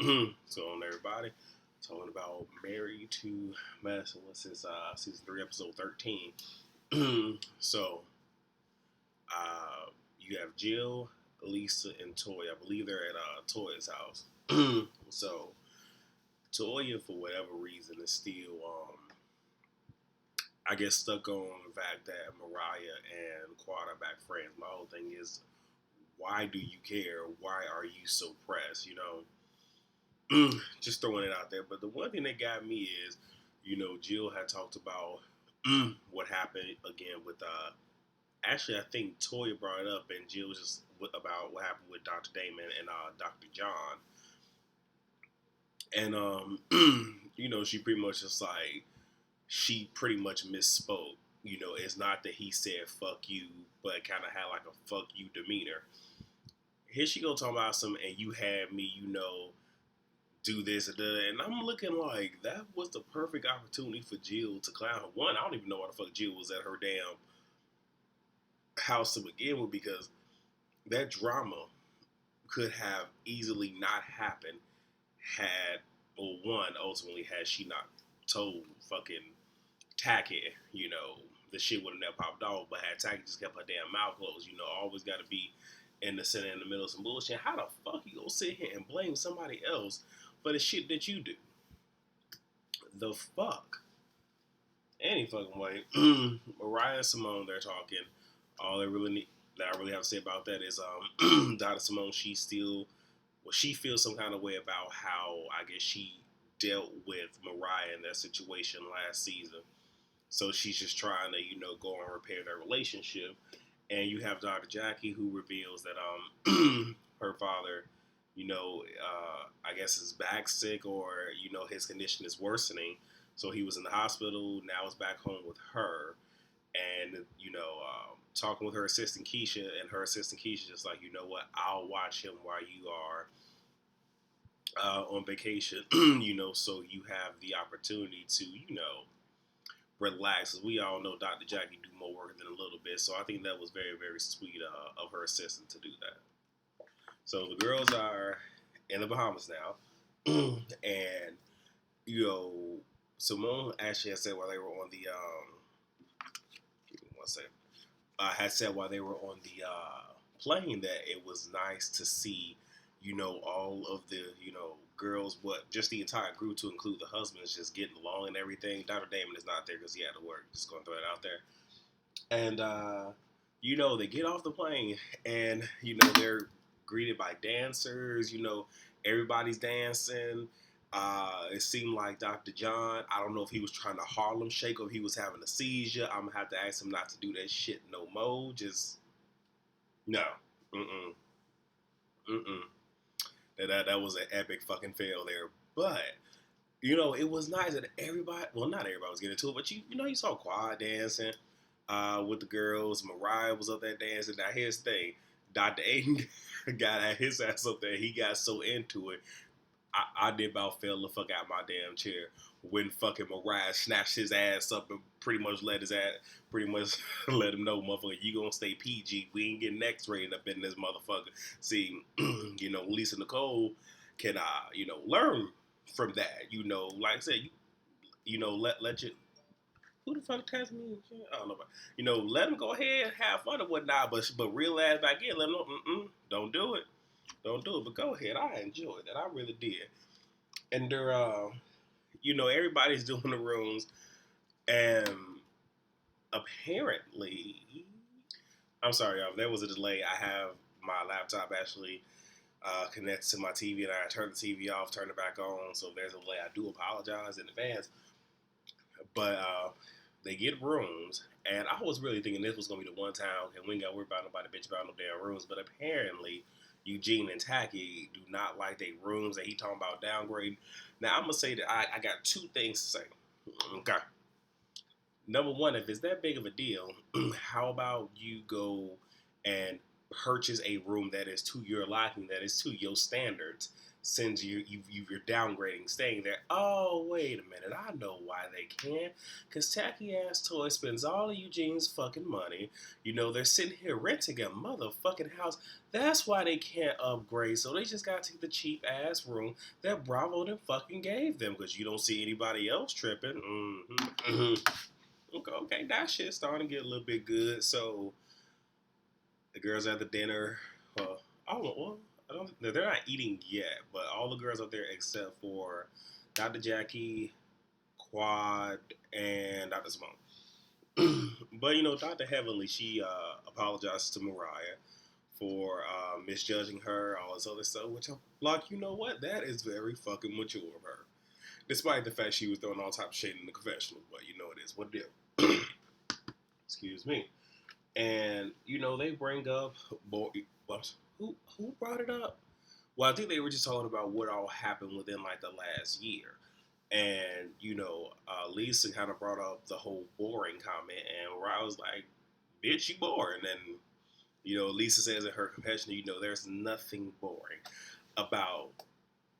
So on everybody, talking about Married to Medicine. What's this? Season 3, episode 13. So you have Jill, Lisa, and Toy. I believe they're at Toy's house. So Toya, for whatever reason, is still, I guess, stuck on the fact that Mariah and Quad are back friends. My whole thing is, why do you care? Why are you so pressed? Just throwing it out there. But the one thing that got me is, Jill had talked about what happened again with. Actually, I think Toya brought it up, and Jill was just about what happened with Dr. Damon and Dr. John, and she pretty much just like she pretty much misspoke. It's not that he said "fuck you," but kind of had like a "fuck you" demeanor. Here she go talking about some, and you had me, do this and that. And I'm looking like that was the perfect opportunity for Jill to clown her. One, I don't even know why the fuck Jill was at her damn house to begin with, because that drama could have easily not happened had, well, one, ultimately, had she not told fucking Tacky, the shit would have never popped off. But had Tacky just kept her damn mouth closed, always got to be in the center, in the middle of some bullshit. How the fuck you gonna sit here and blame somebody else for the shit that you do? The fuck? Any fucking way. Mariah and Simone, they're talking. All they really need, that I really have to say about that is, Donna Simone, she feels some kind of way about how, I guess, she dealt with Mariah in that situation last season. So she's just trying to, go and repair their relationship. And you have Dr. Jackie, who reveals that her father, I guess is back sick, or his condition is worsening. So he was in the hospital. Now he's back home with her, and talking with her assistant Keisha, and her assistant Keisha just like, what, I'll watch him while you are on vacation, so you have the opportunity to, relax. As we all know, Dr. Jackie do more work than a little bit, so I think that was very, very sweet of her assistant to do that. So the girls are in the Bahamas now, and Simone actually had said while they were on the give me one second, had said while they were on the plane that it was nice to see, all of the, girls, just the entire group, to include the husbands, just getting along and everything. Dr. Damon is not there because he had to work. Just going to throw it out there. And, they get off the plane, and, they're greeted by dancers. Everybody's dancing. It seemed like Dr. John, I don't know if he was trying to Harlem shake or if he was having a seizure. I'm going to have to ask him not to do that shit no more. Just, no. Mm-mm. Mm-mm. That was an epic fucking fail there. But, it was nice that everybody, well, not everybody was getting to it, but you saw Quad dancing with the girls. Mariah was up there dancing. Now, here's the thing. Dr. Aiden got at his ass up there. He got so into it. I did about fell the fuck out my damn chair when fucking Mariah snatched his ass up and pretty much let him know, motherfucker, you gonna stay PG. We ain't getting X-rated up in this motherfucker. See, Lisa Nicole can, learn from that. Like I said, let you. Who the fuck tapped me? I don't know. Let them go ahead and have fun and whatnot, but real ass back in, let them know, don't do it. Don't do it, but go ahead. I enjoyed that. I really did. And they're, everybody's doing the rooms, and apparently, I'm sorry, y'all. There was a delay. I have my laptop actually connected to my TV, and I turned the TV off, turned it back on. So if there's a delay, I do apologize in advance. But they get rooms, and I was really thinking this was gonna be the one time, and we ain't gotta worry about nobody bitch about no damn rooms. But apparently, Eugene and Tacky do not like their rooms, and he talking about downgrading. Now I'm gonna say that I got two things to say. Okay. Number one, if it's that big of a deal, how about you go and purchase a room that is to your liking, that is to your standards, since you're downgrading staying there. Oh, wait a minute, I know why they can't. Because tacky ass toy spends all of Eugene's fucking money. They're sitting here renting a motherfucking house. That's why they can't upgrade. So they just got to take the cheap ass room that Bravo then fucking gave them. Because you don't see anybody else tripping. Okay, that shit's starting to get a little bit good. So the girls at the dinner, I don't. They're not eating yet, but all the girls up there except for Dr. Jackie, Quad, and Dr. Simone. But Dr. Heavenly, she apologizes to Mariah for misjudging her, all this other stuff. Which I'm like, you know what? That is very fucking mature of her. Despite the fact she was throwing all types of shade in the confessional, but it is what it is. Excuse me. And they bring up what? Who brought it up? Well, I think they were just talking about what all happened within like the last year. And Lisa kind of brought up the whole boring comment, and where I was like, "Bitch, you boring." And Lisa says in her confession, there's nothing boring about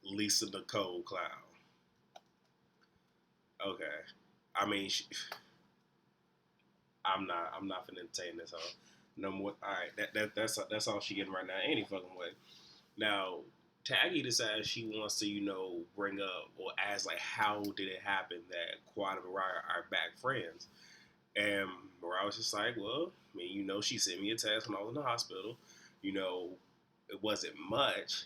Lisa Nicole Cloud. Okay, I mean, I'm not finna entertain this. No more. All right, that's all she getting right now. Any fucking way. Now, Taggy decides she wants to, bring up or ask like, how did it happen that Quad and Mariah are back friends? And Mariah was just like, well, I mean, she sent me a text when I was in the hospital. It wasn't much,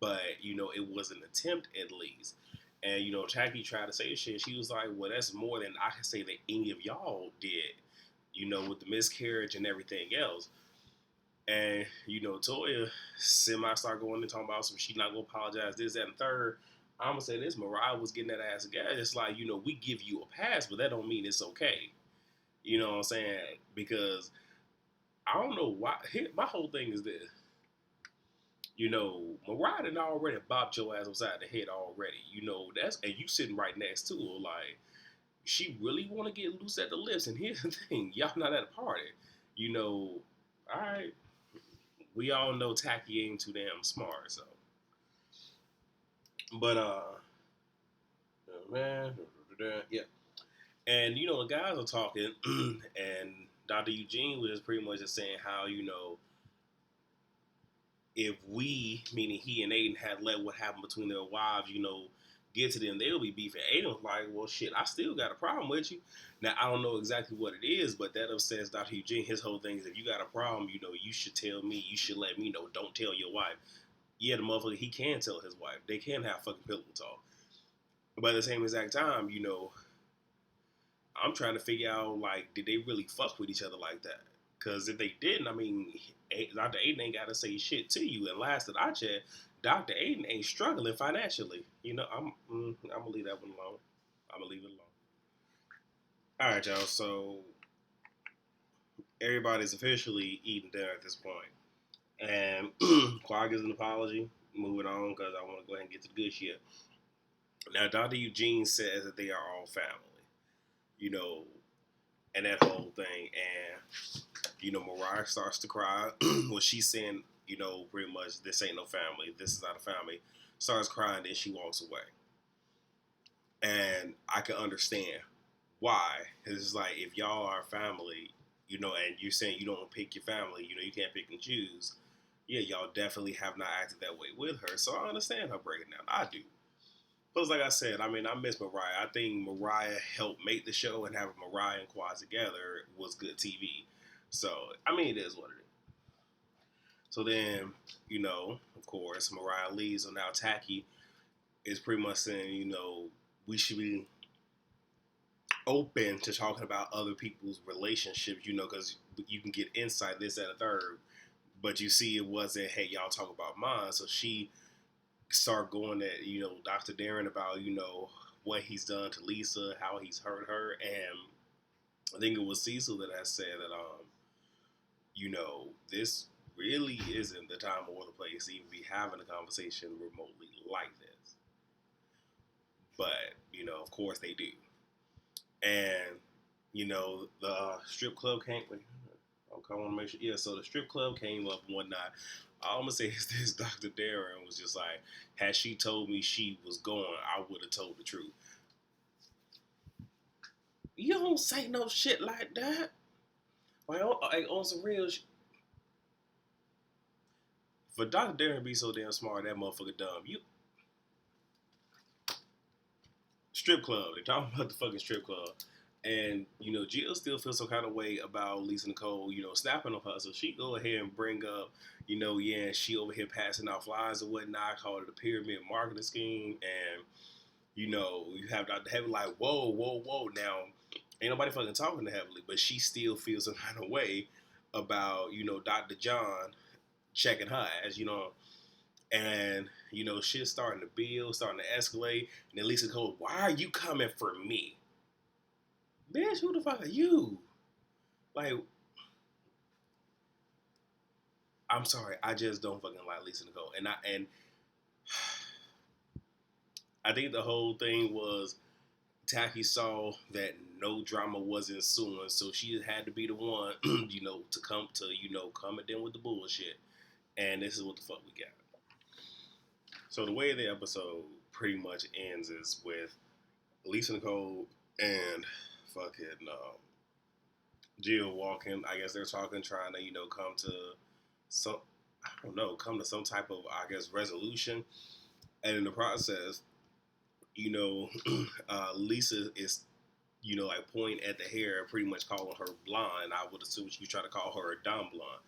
but it was an attempt at least. And Taggy tried to say shit. She was like, well, that's more than I can say that any of y'all did. With the miscarriage and everything else. And, Toya semi start going and talking about some she not gonna apologize, this, that, and third. I'm gonna say this, Mariah was getting that ass again. It's like, we give you a pass, but that don't mean it's okay. You know what I'm saying? Because I don't know why. My whole thing is this. Mariah done already bopped your ass upside the head already. And you sitting right next to her. Like, she really want to get loose at the lips. And here's the thing. Y'all not at a party. All right. We all know Tacky ain't too damn smart, so. But man, yeah. And the guys are talking, and Dr. Eugene was pretty much just saying how if we, meaning he and Aiden, had let what happened between their wives, get to them, they'll be beefing. Aiden was like, well, shit, I still got a problem with you. Now, I don't know exactly what it is, but that upsets Dr. Eugene. His whole thing is, if you got a problem, you should tell me. You should let me know. Don't tell your wife. Yeah, the motherfucker, he can tell his wife. They can have fucking pillow talk. But at the same exact time, I'm trying to figure out, like, did they really fuck with each other like that? Because if they didn't, I mean, Dr. Aiden ain't got to say shit to you. And last that I checked, Dr. Aiden ain't struggling financially. I'm going to leave that one alone. I'm going to leave it alone. All right, y'all. So everybody's officially eating dinner at this point. And Clark gives an apology. Moving on because I want to go ahead and get to the good shit. Now, Dr. Eugene says that they are all family. And that whole thing. And, Mariah starts to cry. Well, she's saying, pretty much, this ain't no family. This is not a family. Starts crying, then she walks away. And I can understand why. It's like, if y'all are family, and you're saying you don't pick your family, you can't pick and choose. Yeah, y'all definitely have not acted that way with her. So I understand her breaking down. I do. But like I said, I mean, I miss Mariah. I think Mariah helped make the show, and having Mariah and Quad together was good TV. So, I mean, it is what it is. So then, of course, Mariah leaves. So now Tacky is pretty much saying, we should be open to talking about other people's relationships, because you can get insight, this, and a third. But you see, it wasn't, hey, y'all talk about mine. So she start going at, Dr. Darren about, what he's done to Lisa, how he's hurt her. And I think it was Cecil that has said that, this really isn't the time or the place to even be having a conversation remotely like this. But, of course they do. And, the strip club can't, Okay, I want to make sure. Yeah, so the strip club came up one night. All I'm gonna say is this: Dr. Darren was just like, had she told me she was going, I would have told the truth. You don't say no shit like that. Like on some real shit. For Dr. Darren to be so damn smart, that motherfucker dumb. You strip club. They talking about the fucking strip club. And, Jill still feels some kind of way about Lisa Nicole, snapping on her. So she go ahead and bring up, yeah, she over here passing out flyers and whatnot, call it a pyramid marketing scheme. And, you have Dr. Heavenly like, whoa, whoa, whoa. Now, ain't nobody fucking talking to Heavenly, but she still feels some kind of way about, Dr. John checking her ass. And, shit's starting to build, starting to escalate. And then Lisa goes, why are you coming for me? Bitch, who the fuck are you? Like, I'm sorry, I just don't fucking like Lisa Nicole. I think the whole thing was Tacky saw that no drama was ensuing, so she had to be the one, come and deal with the bullshit. And this is what the fuck we got. So the way the episode pretty much ends is with Lisa Nicole and fucking Jill walking. I guess they're talking, trying to come to some, I don't know, come to some type of, I guess, resolution. And in the process, you know, Lisa is like pointing at the hair, pretty much calling her blonde. I would assume you try to call her a dumb blonde.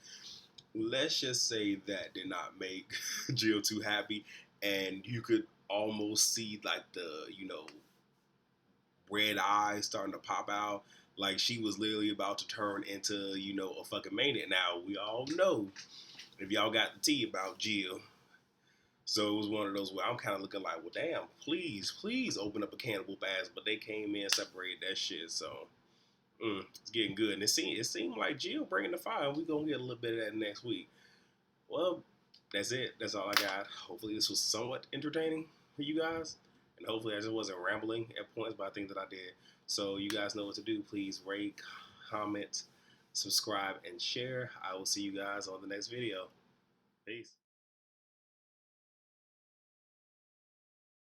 Let's just say that did not make Jill too happy, and you could almost see like the red eyes starting to pop out, like she was literally about to turn into a fucking maniac. Now we all know, if y'all got the tea about Jill. So it was one of those where I'm kind of looking like, well, damn, please open up a cannibal bass. But they came in, separated that shit. So it's getting good. And it seemed like Jill bringing the fire. We're going to get a little bit of that next week. Well, that's it. That's all I got. Hopefully this was somewhat entertaining for you guys. And hopefully I just wasn't rambling at points, but I think that I did. So you guys know what to do. Please rate, comment, subscribe, and share. I will see you guys on the next video. Peace.